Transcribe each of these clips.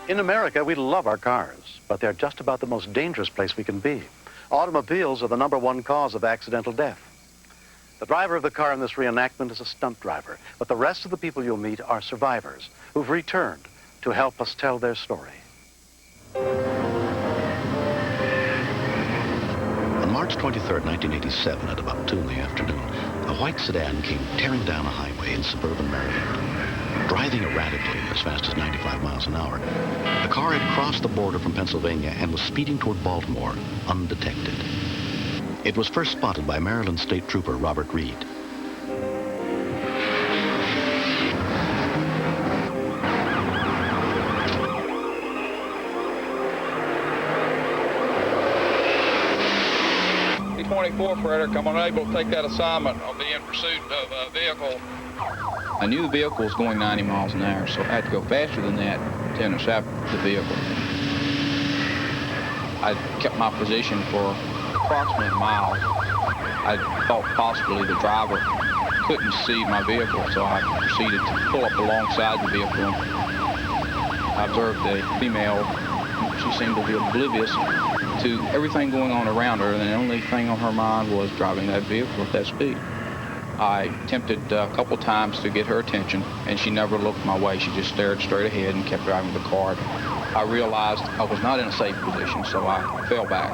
In America, we love our cars, but they're just about the most dangerous place we can be. Automobiles are the #1 cause of accidental death. The driver of the car in this reenactment is a stunt driver, but the rest of the people you'll meet are survivors who've returned to help us tell their story. On March 23rd, 1987, at about 2 in the afternoon, a white sedan came tearing down a highway in suburban Maryland. Driving erratically as fast as 95 miles an hour, the car had crossed the border from Pennsylvania and was speeding toward Baltimore, undetected. It was first spotted by Maryland State Trooper Robert Reed. B-24, Frederick, I'm unable to take that assignment. I'll be in pursuit of a vehicle. I knew the vehicle was going 90 miles an hour, so I had to go faster than that to intercept the vehicle. I kept my position for approximately a mile. I thought possibly the driver couldn't see my vehicle, so I proceeded to pull up alongside the vehicle. I observed a female. She seemed to be oblivious to everything going on around her, and the only thing on her mind was driving that vehicle at that speed. I attempted a couple times to get her attention, and she never looked my way. She just stared straight ahead and kept driving the car. I realized I was not in a safe position, so I fell back.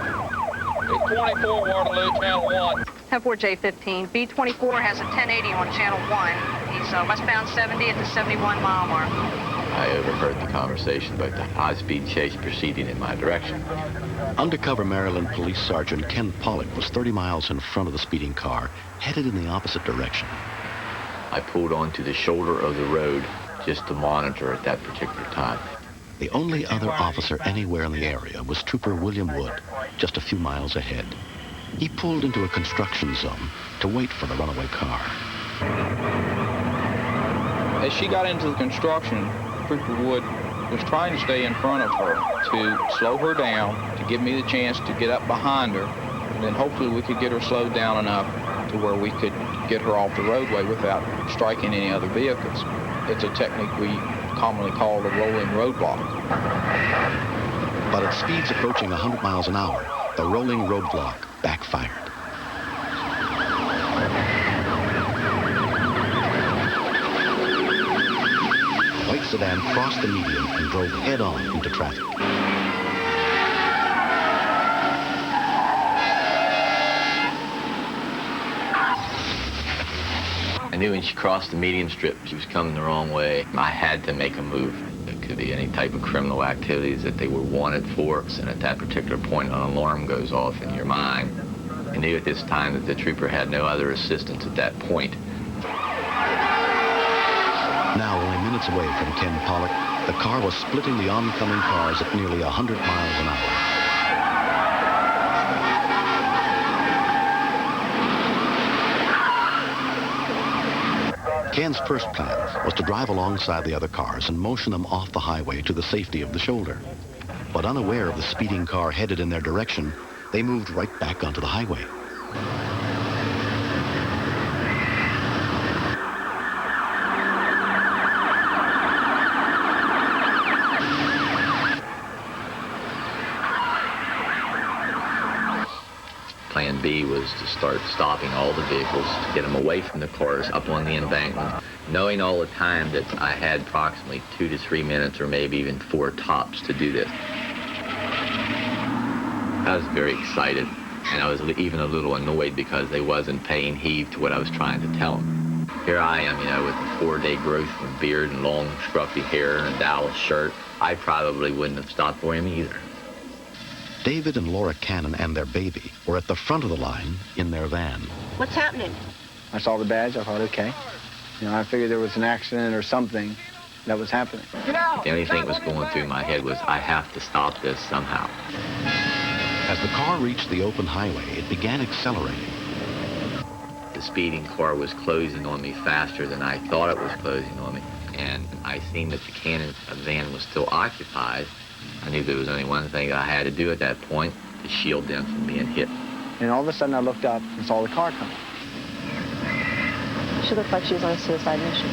B-24, Waterloo, Channel 1. 10-4J-15. B-24 has a 1080 on Channel 1. He's westbound 70 at the 71-mile mark. I overheard the conversation about the high-speed chase proceeding in my direction. Undercover Maryland Police Sergeant Ken Pollock was 30 miles in front of the speeding car, headed in the opposite direction. I pulled onto the shoulder of the road just to monitor at that particular time. The only other officer anywhere in the area was Trooper William Wood, just a few miles ahead. He pulled into a construction zone to wait for the runaway car. As she got into the construction, Trooper Wood was trying to stay in front of her to slow her down, to give me the chance to get up behind her, and then hopefully we could get her slowed down enough to where we could get her off the roadway without striking any other vehicles. It's a technique we commonly call the rolling roadblock. But at speeds approaching 100 miles an hour, the rolling roadblock backfired. The white sedan crossed the median and drove head-on into traffic. I knew when she crossed the median strip, she was coming the wrong way. I had to make a move. It could be any type of criminal activities that they were wanted for, and at that particular point, an alarm goes off in your mind. I knew at this time that the trooper had no other assistance at that point. Now, only minutes away from Ken Pollock, the car was splitting the oncoming cars at nearly 100 miles an hour. Ken's first plan was to drive alongside the other cars and motion them off the highway to the safety of the shoulder. But unaware of the speeding car headed in their direction, they moved right back onto the highway. Plan B was to start stopping all the vehicles to get them away from the cars up on the embankment, knowing all the time that I had approximately 2 to 3 minutes or maybe even 4 tops to do this. I was very excited, and I was even a little annoyed because they wasn't paying heed to what I was trying to tell them. Here I am, with a 4-day growth of beard and long scruffy hair and a Dallas shirt. I probably wouldn't have stopped for him either. David and Laura Cannon and their baby were at the front of the line in their van. What's happening? I saw the badge. I thought, okay. I figured there was an accident or something that was happening. The only thing that was going through my head was, I have to stop this somehow. As the car reached the open highway, it began accelerating. The speeding car was closing on me faster than I thought it was closing on me. And I seen that the Cannon van was still occupied. I knew there was only one thing that I had to do at that point to shield them from being hit. And all of a sudden I looked up and saw the car coming. She looked like she was on a suicide mission.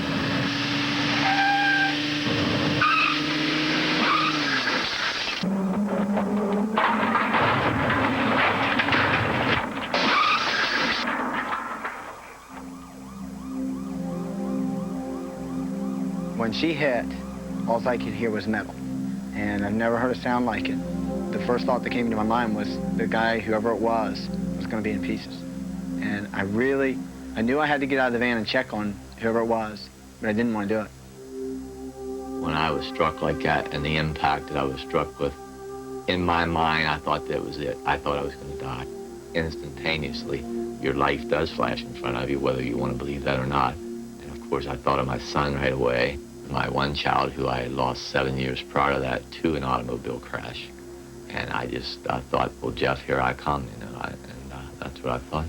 When she hit, all I could hear was metal, and I've never heard a sound like it. The first thought that came into my mind was the guy, whoever it was going to be in pieces. And I knew I had to get out of the van and check on whoever it was, but I didn't want to do it. When I was struck like that and the impact that I was struck with, in my mind, I thought that was it. I thought I was going to die. Instantaneously, your life does flash in front of you, whether you want to believe that or not. And of course, I thought of my son right away, my one child who I had lost 7 years prior to that to an automobile crash. And I thought, well, Jeff, here I come, you know, that's what I thought.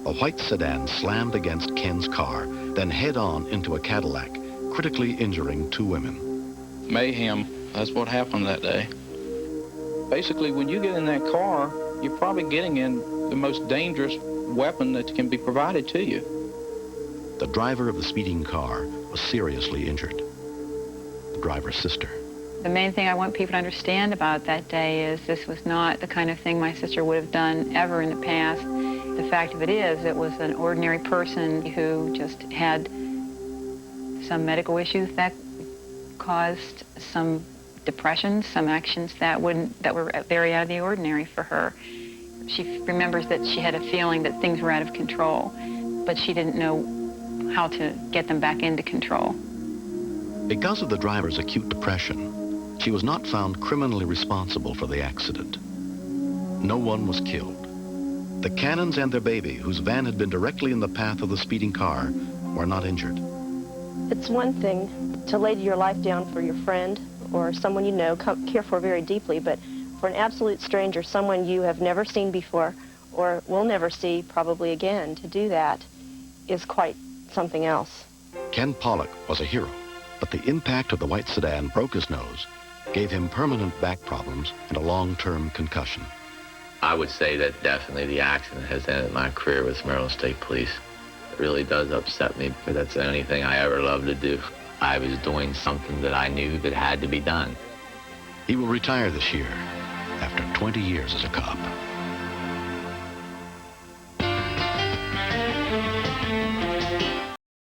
A white sedan slammed against Ken's car, then head-on into a Cadillac, critically injuring 2 women. Mayhem, that's what happened that day. Basically, when you get in that car, you're probably getting in the most dangerous weapon that can be provided to you. The driver of the speeding car was seriously injured. The driver's sister. The main thing I want people to understand about that day is this was not the kind of thing my sister would have done ever in the past. The fact of it is, it was an ordinary person who just had some medical issues that caused some depression, some actions that were very out of the ordinary for her. She remembers that she had a feeling that things were out of control, but she didn't know how to get them back into control. Because of the driver's acute depression, she was not found criminally responsible for the accident. No one was killed. The Cannons and their baby, whose van had been directly in the path of the speeding car, were not injured. It's one thing to lay your life down for your friend or someone you know, care for very deeply, but for an absolute stranger, someone you have never seen before or will never see probably again, to do that is quite something else. Ken Pollock was a hero, but the impact of the white sedan broke his nose, gave him permanent back problems and a long-term concussion. I would say that definitely the accident has ended my career with Maryland State Police. It really does upset me, because that's the only thing I ever loved to do. I was doing something that I knew that had to be done. He will retire this year after 20 years as a cop.